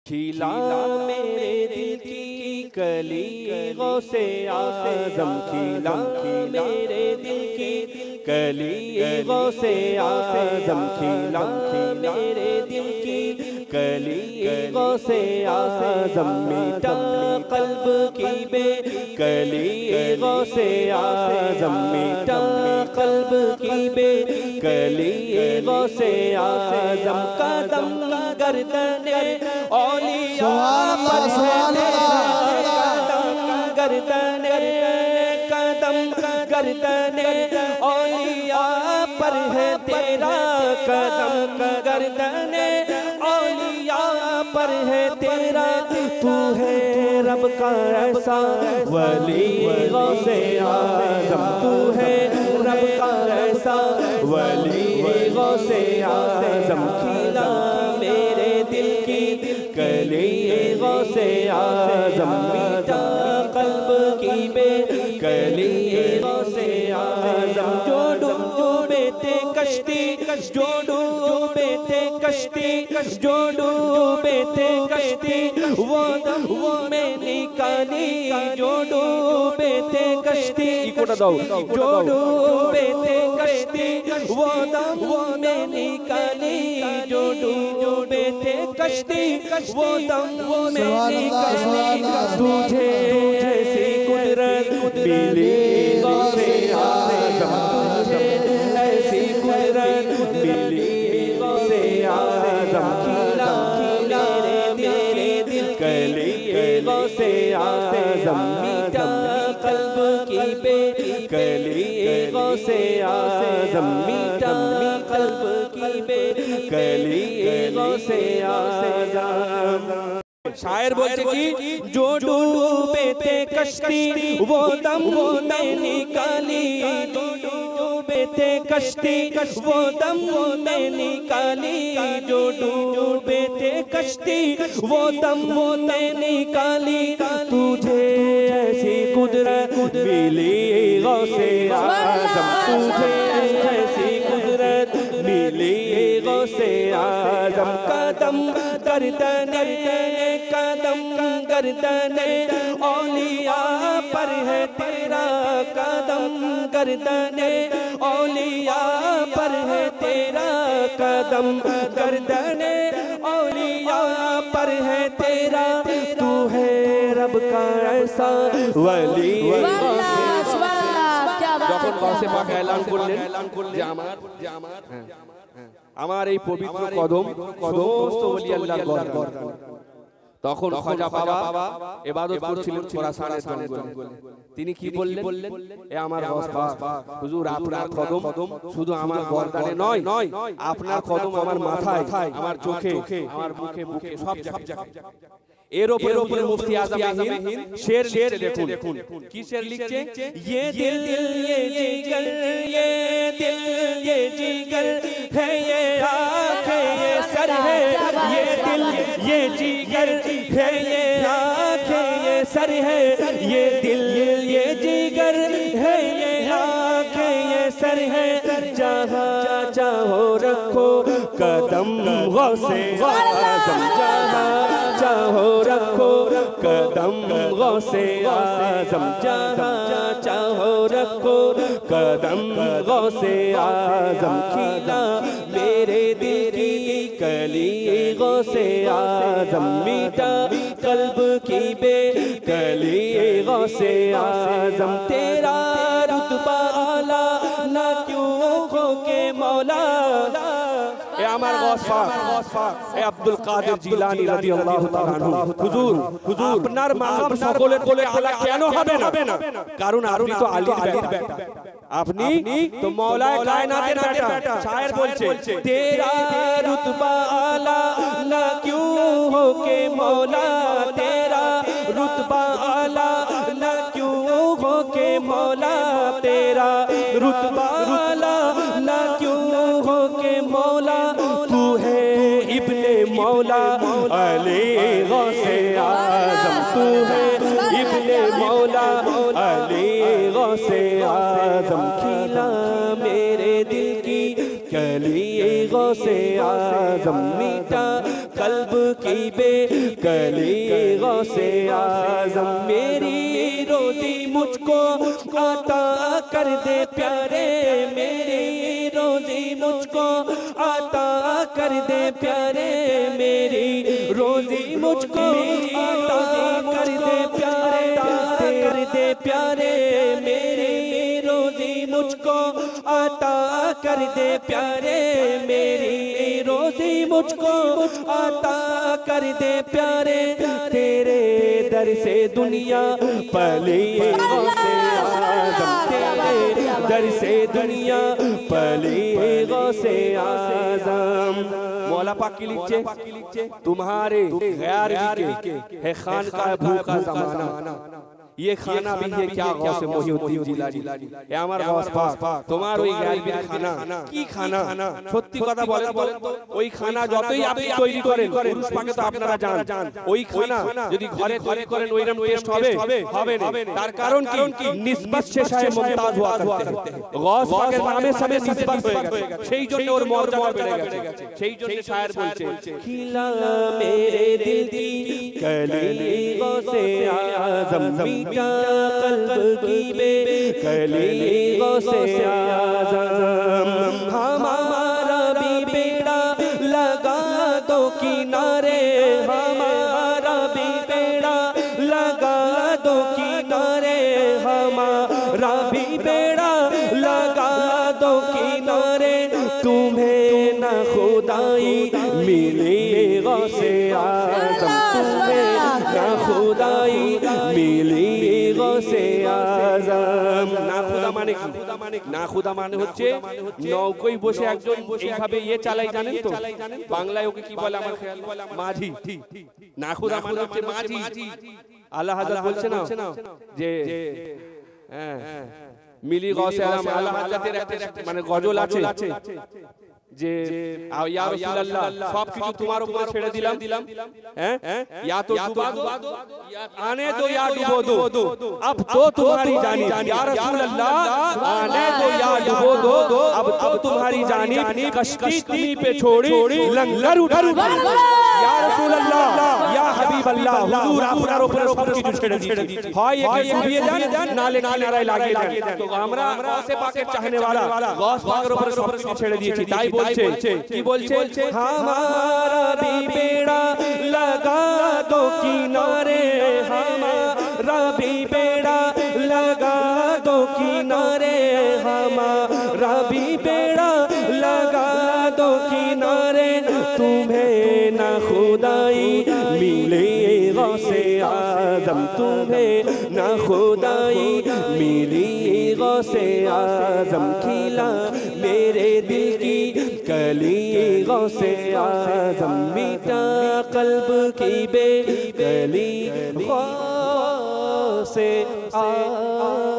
खिला मेरे दिल की कली गौसे आज़म, खिला मेरे दिल की कली गौसे आज़म, खिला मेरे दिल की कली गौसे आज़म, मीठा क़ल्ब की बेकली गौसे आज़म, मीठा क़ल्ब की बेकली गौसे आज़म, कदम गर्दने औलिया पर है कदम गर्दने औलिया पर है तेरा, कदम गर्दने औलिया पर है तेरा, तू है रब का ऐसा वली गौसे आज़म, तू है रब का ऐसा वली गौसे आज़म, खिला मेरे दिल की कली गौसे आज़म, मीठा क़ल्ब की बेकली गौसे आज़म, जो डूबे थे कश्ती, जो डूबे थे कश्ती, जो डूबे थे कश्ती, वो दम में निकाली, जो डूबे थे कश्ती, जो डूबे थे कश्ती, वो दम में निकाली, जो डूबे थे कश्ती, वो दम में निकाली, तुझे ऐसी कुदरत मिली गौसे आज़म, तुझे ऐसी कुदरत मिली गौसे आज़म, खिला मेरे दिल कली गौसे आज़म, मीठा क़ल्ब की बेकली गौसे आज़म, मीठा क़ल्ब की बेकली गौसे आज़म। शायर बोलते कि जो डूबे थे कश्ती वो दम में निकाली, जो डूबे थे कश्ती वो दम में निकाली, जो डूबे थे कश्ती वो दम में निकाली, तुझे ऐसी कुदरत मिली गौसे आज़म, तुझे ऐसी कुदरत मिली गौसे आज़म, कदम गर्दने कदम गर्दने औलिया पर है तेरा, कदम गर्दने औलिया पर है तेरा, कदम गर्दने औलिया पर है तेरा, तू है रब का ऐसा वली। যখন গৌসে পাক এলান করলেন যে আমার এই পবিত্র কদম সমস্ত ওলি আল্লাহর ঘর, তখন খাজা বাবা ইবাদত করছিলেন খোরাসানের জঙ্গলে। তিনি কি বললেন, এ আমার গৌস পাক হুজুর, আপনার কদম শুধু আমার গর্দানে নয়, আপনার কদম আমার মাথায়, আমার চোখে, আমার মুখে বুকে সব জায়গায়। এর উপরে মুফতি আজম হিন্দ শের লিখছে, দেখুন কি শের লিখছে, ये दिल ये जिगर, ये दिल ये जिगर है, ये आँख है, ये सर है, ये दिल ये जिगर है, ये आँख है, ये सर है, ये दिल ये जिगर है, ये आँख है, ये सर है, जहाँ चाहो रखो कदम गौसे आज़म, जहाँ चाहो रखो कदम गौसे आज़म, जहाँ चाहो रखो कदम गौसे आज़म, खिला मेरे दिल की कली गौसे आज़म, मीठा क़ल्ब की बेकली गौसे आज़म, तेरा रुतबा आला ना क्यों हो के मौला, আমার গৌস পাক এ আব্দুল কাদের জিলানী রাদিয়াল্লাহু তাআলা আনহু, হুজুর আপনার মাকাম সকলের বলে আলা কেন হবে না, কারণ আপনি তো আলীর বেটা, আপনি তো মৌলায়ে কায়নাতের বেটা। শায়ের বলছে তেরা রুতবা আলা না কিউ হো কে মৌলা, তেরা রুতবা আলা না কিউ হো কে মৌলা, তেরা রুতবা আলা না কিউ হো কে মৌলা, तू है इब्ने मौला अली गौसे आज़म, तू है इब्ने मौला अली गौसे आज़म, खिला मेरे दिल की कली गौसे आज़म, मीठा कल्ब की बेकली गौसे आज़म मेरी रोजी मुझको अता कर दे प्यारे मेरी रोजी मुझको अता कर दे प्यारे मेरी रोजी मुझको अता कर दे प्यारे कर दे प्यारे मेरी रोजी मुझको अता कर दे प्यारे मेरी रोजी मुझको अता कर दे प्यारे तेरे दर से दुनिया पली गौसे आज़म तेरे दर से दुनिया पली गौसे आज़म मौला पाक की लिखे तुम्हारे गैर के है खान का भूखा ज़माना ये खाना भी है क्या गौसे मोहिउद्दीन जिलानी এ আমার গস পাক তোমার ওই গায়বের খানা কি খানা সত্যি কথা বলেন তো ওই খানা যতই আপনি তৈরি করেন পুরুষ পাকে তো আপনারা জানেন ওই খানা যদি ঘরে তৈরি করেন ওইরকম টেস্ট হবে না তার কারণ কি নিসবত সে শায়ে মুমতাজ हुआ करते हैं গস পাকের নামে সবে নিসবত হয়ে গেছে সেই জন্য ওর মর্যাদা বেড়ে গেছে সেই জন্য শায়ের বলছে খিলা মেরে দিল কি কলি গৌসে আজম कल्ब की बेकली गौसे आज़म हमारा भी बेड़ा लगा दो किनारे हमारा भी बेड़ा लगा दो किनारे हमारा भी बेड़ा लगा दो किनारे तुम्हें न खुदाई मिली गौसे आज़म तुम्हें न खुदाई मिली गौसे आज़म ना खुदा माने কি না খুদা মানে হচ্ছে নৌকোয় বসে একজন এইভাবে ইয়ে চালাই জানেন তো বাংলায় ওকে কি বলে আমার খেয়াল মাঝি না খুদা মানে হচ্ছে মাঝি আল্লাহ হযরত বলছে না যে হ্যাঁ মিলি গৌসে আজম আল্লাহ হযরতের একটা মানে গজল আছে যে ইয়া রাসূলুল্লাহ সব কিছু তোমার উপরে ছেড়ে দিলাম हैं या तो डुबा दो या आने दो या डुबो दो अब तो तुम्हारी जानी या रसूल अल्लाह आने दो या डुबो दो अब तो तुम्हारी जानी कश्ती तुम्ही पे छोड़ी लंगर उठा या रसूल अल्लाह या हबीब अल्लाह हुजूर আপনার উপরে সব কিছু ছেড়ে দিয়েছি হয় একে ডুবিয়ে দেন নালে কিনারায় লাগিয়ে দেন তো আমরা গৌসে পাকের চাহনে वाला গৌস পাকের উপরে সব কিছু ছেড়ে দিয়েছি তাই বলছে কি বলছে हमारा भी बेड़ा लगा दो किनारे हमारा भी बेड़ा लगा दो किनारे हमारा भी बेड़ा लगा दो किनारे तुम्हें न खुदाई मिले गौसे आज़म तुम्हें न खुदाई मिली गौसे आज़म खिला मेरे दिल की कली गौसे आज़म मीठा कल्ब की बेकली गौसे आज़म